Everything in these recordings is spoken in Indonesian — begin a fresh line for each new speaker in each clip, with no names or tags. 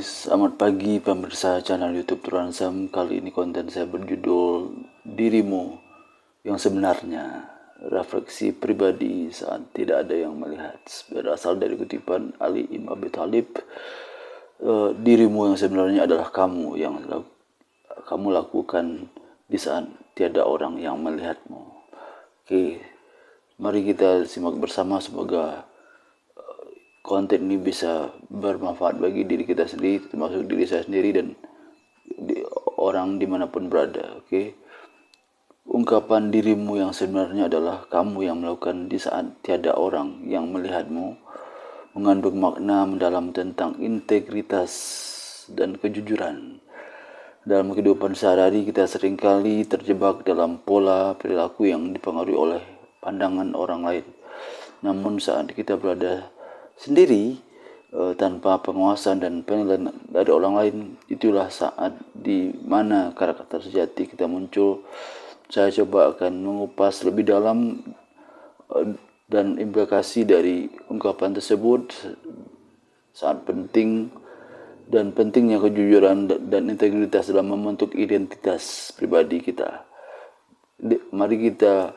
Selamat pagi pemirsa channel YouTube Turan Sam. Kali ini konten saya berjudul Dirimu yang Sebenarnya, refleksi pribadi saat tidak ada yang melihat. Berasal dari kutipan Ali Ibn Abi Thalib. Dirimu yang sebenarnya adalah kamu yang kamu lakukan di saat tiada orang yang melihatmu. Mari kita simak bersama, semoga konten ini bisa bermanfaat bagi diri kita sendiri, termasuk diri saya sendiri dan orang dimanapun berada. Ungkapan dirimu yang sebenarnya adalah kamu yang melakukan di saat tiada orang yang melihatmu, mengandung makna mendalam tentang integritas dan kejujuran. Dalam kehidupan sehari-hari kita seringkali terjebak dalam pola perilaku yang dipengaruhi oleh pandangan orang lain. Namun saat kita berada sendiri tanpa penguasaan dan penilaian dari orang lain, itulah saat di mana karakter sejati kita muncul. Saya coba akan mengupas lebih dalam dan implikasi dari ungkapan tersebut, saat penting dan pentingnya kejujuran dan integritas dalam membentuk identitas pribadi kita. Mari kita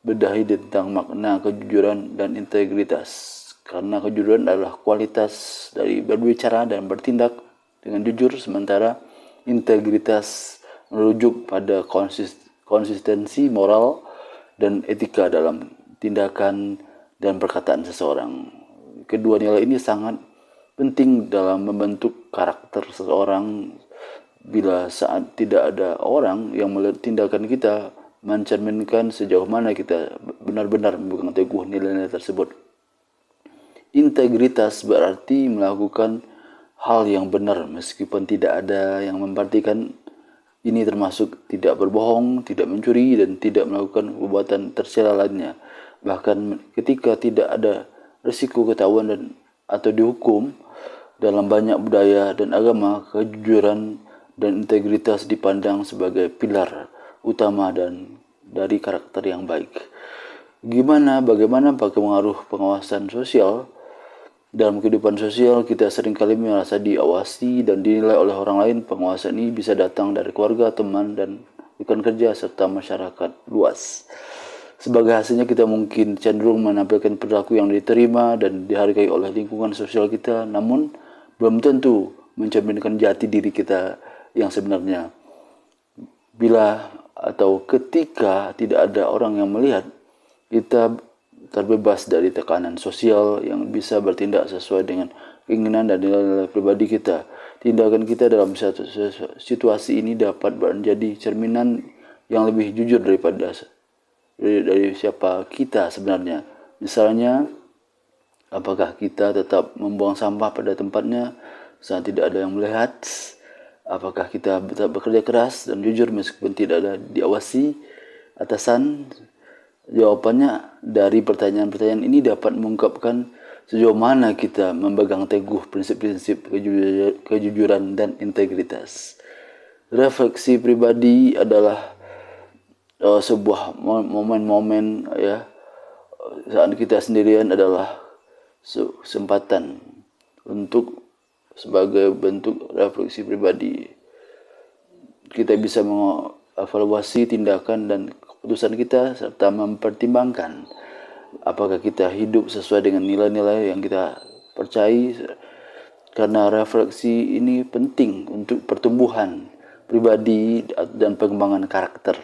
bedahi tentang makna kejujuran dan integritas. Karena kejujuran adalah kualitas dari berbicara dan bertindak dengan jujur, sementara integritas merujuk pada konsistensi moral dan etika dalam tindakan dan perkataan seseorang. Kedua nilai ini sangat penting dalam membentuk karakter seseorang. Bila saat tidak ada orang yang melihat tindakan kita, mencerminkan sejauh mana kita benar-benar memegang teguh nilai-nilai tersebut. Integritas berarti melakukan hal yang benar meskipun tidak ada yang memperhatikan. Ini termasuk tidak berbohong, tidak mencuri, dan tidak melakukan perbuatan tercela lainnya. Bahkan ketika tidak ada risiko ketahuan atau dihukum. Dalam banyak budaya dan agama, kejujuran dan integritas dipandang sebagai pilar utama dan dari karakter yang baik. Bagaimana pengaruh pengawasan sosial? Dalam kehidupan sosial, kita seringkali merasa diawasi dan dinilai oleh orang lain. Pengawasan ini bisa datang dari keluarga, teman, dan rekan kerja, serta masyarakat luas. Sebagai hasilnya, kita mungkin cenderung menampilkan perilaku yang diterima dan dihargai oleh lingkungan sosial kita, namun belum tentu mencerminkan jati diri kita yang sebenarnya. Bila atau ketika tidak ada orang yang melihat, kita terbebas dari tekanan sosial yang bisa bertindak sesuai dengan keinginan dan nilai-nilai pribadi kita. Tindakan kita dalam situasi ini dapat menjadi cerminan yang lebih jujur dari siapa kita sebenarnya. Misalnya, apakah kita tetap membuang sampah pada tempatnya saat tidak ada yang melihat? Apakah kita tetap bekerja keras dan jujur meskipun tidak ada diawasi atasan? Jawabannya dari pertanyaan-pertanyaan ini dapat mengungkapkan sejauh mana kita memegang teguh prinsip-prinsip kejujuran dan integritas. Refleksi pribadi adalah sebuah momen-momen saat kita sendirian adalah kesempatan untuk sebagai bentuk refleksi pribadi. Kita bisa mengevaluasi tindakan dan keputusan kita serta mempertimbangkan apakah kita hidup sesuai dengan nilai-nilai yang kita percayai. Karena refleksi ini penting untuk pertumbuhan pribadi dan pengembangan karakter.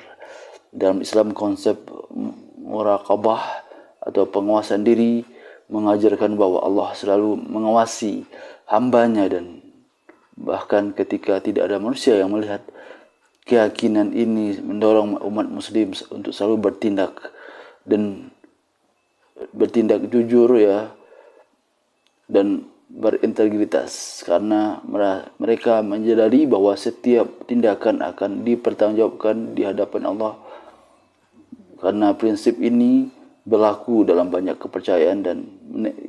Dalam Islam, konsep muraqabah atau penguasaan diri mengajarkan bahwa Allah selalu mengawasi hambanya, dan bahkan ketika tidak ada manusia yang melihat. Keyakinan ini mendorong umat muslim untuk selalu bertindak jujur dan berintegritas, karena mereka menyadari bahwa setiap tindakan akan dipertanggungjawabkan di hadapan Allah. Karena prinsip ini berlaku dalam banyak kepercayaan dan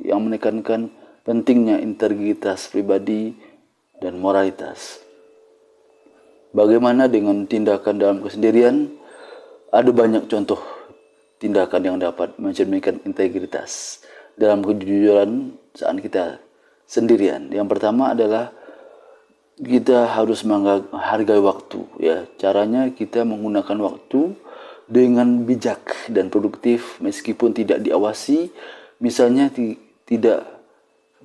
yang menekankan pentingnya integritas pribadi dan moralitas. Bagaimana dengan tindakan dalam kesendirian? Ada banyak contoh tindakan yang dapat mencerminkan integritas dalam kejujuran saat kita sendirian. Yang pertama adalah kita harus menghargai waktu, ya. Caranya kita menggunakan waktu dengan bijak dan produktif meskipun tidak diawasi. Misalnya tidak,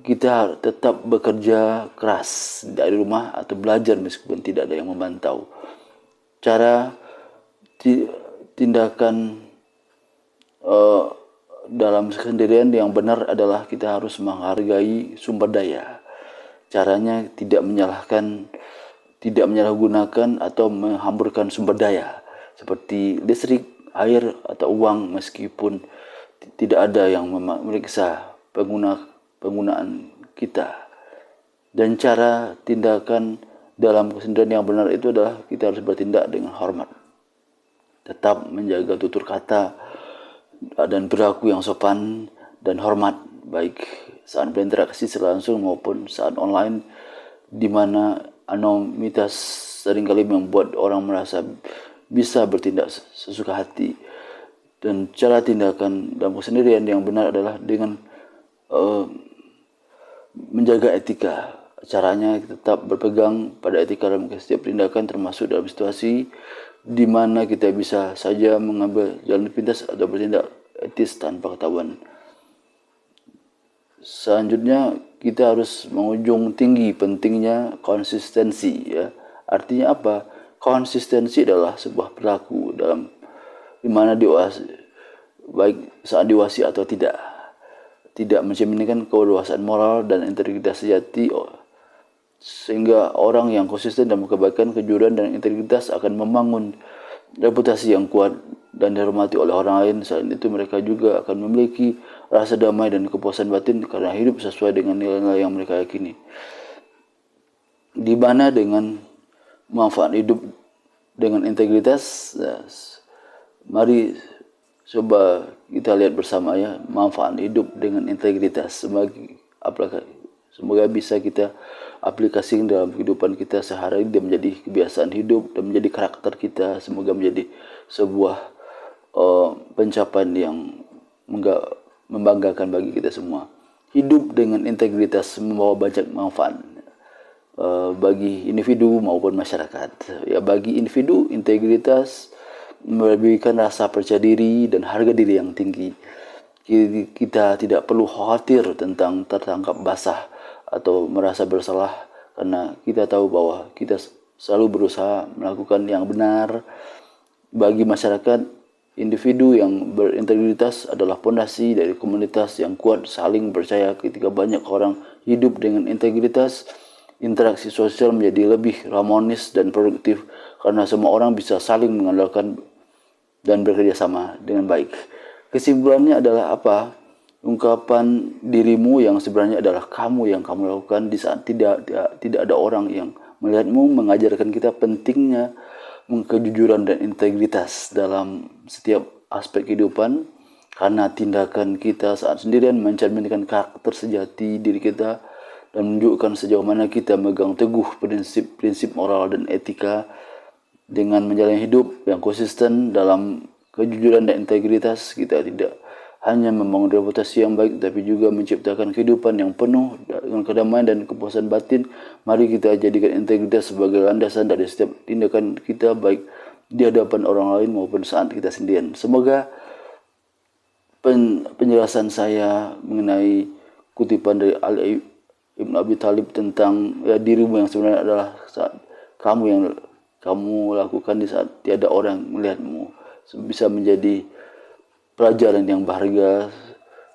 kita tetap bekerja keras dari rumah atau belajar meskipun tidak ada yang memantau. Cara tindakan dalam kesendirian yang benar adalah kita harus menghargai sumber daya. Caranya tidak menyalahgunakan atau menghamburkan sumber daya seperti listrik, air, atau uang meskipun tidak ada yang memeriksa penggunaan kita. Dan cara tindakan dalam kesendirian yang benar itu adalah kita harus bertindak dengan hormat, tetap menjaga tutur kata dan perilaku yang sopan dan hormat, baik saat berinteraksi langsung maupun saat online, di mana anonimitas seringkali membuat orang merasa bisa bertindak sesuka hati. Dan cara tindakan dalam kesendirian yang benar adalah dengan menjaga etika. Caranya tetap berpegang pada etika dalam setiap tindakan, termasuk dalam situasi di mana kita bisa saja mengambil jalan pintas atau bertindak etis tanpa ketahuan. Selanjutnya kita harus menjunjung tinggi pentingnya konsistensi, ya. Artinya apa? Konsistensi adalah sebuah perilaku dalam di mana baik saat diwasi atau tidak mencerminkan kedewasaan moral dan integritas sejati, sehingga orang yang konsisten dalam kebaikan, kejujuran, dan integritas akan membangun reputasi yang kuat dan dihormati oleh orang lain. Selain itu, mereka juga akan memiliki rasa damai dan kepuasan batin karena hidup sesuai dengan nilai-nilai yang mereka yakini. Di mana dengan manfaat hidup dengan integritas, mari coba kita lihat bersama, ya, manfaat hidup dengan integritas. Semoga bisa kita aplikasikan dalam kehidupan kita sehari-hari dan menjadi kebiasaan hidup dan menjadi karakter kita. Semoga menjadi sebuah pencapaian yang membanggakan bagi kita semua. Hidup dengan integritas membawa banyak manfaat bagi individu maupun masyarakat. Ya, bagi individu, integritas memberikan rasa percaya diri dan harga diri yang tinggi. Kita tidak perlu khawatir tentang tertangkap basah atau merasa bersalah, karena kita tahu bahwa kita selalu berusaha melakukan yang benar. Bagi masyarakat, individu yang berintegritas adalah pondasi dari komunitas yang kuat saling percaya. Ketika banyak orang hidup dengan integritas, interaksi sosial menjadi lebih harmonis dan produktif karena semua orang bisa saling mengandalkan dan bekerja sama dengan baik. Kesimpulannya adalah apa? Ungkapan dirimu yang sebenarnya adalah kamu yang kamu lakukan di saat tidak ada orang yang melihatmu, mengajarkan kita pentingnya kejujuran dan integritas dalam setiap aspek kehidupan, karena tindakan kita saat sendirian mencerminkan karakter sejati diri kita dan menunjukkan sejauh mana kita megang teguh prinsip moral dan etika. Dengan menjalani hidup yang konsisten dalam kejujuran dan integritas, kita tidak hanya membangun reputasi yang baik, tapi juga menciptakan kehidupan yang penuh dengan kedamaian dan kepuasan batin. Mari kita jadikan integritas sebagai landasan dari setiap tindakan kita, baik di hadapan orang lain maupun saat kita sendirian. Semoga penjelasan saya mengenai kutipan dari Ali Ibn Abi Thalib tentang, ya, dirimu yang sebenarnya adalah saat kamu yang kamu lakukan di saat tiada orang melihatmu, bisa menjadi pelajaran yang berharga,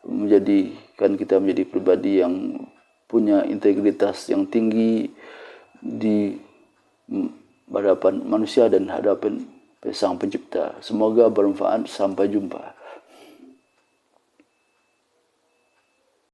menjadikan kita menjadi pribadi yang punya integritas yang tinggi di hadapan manusia dan hadapan Sang Pencipta. Semoga bermanfaat. Sampai jumpa.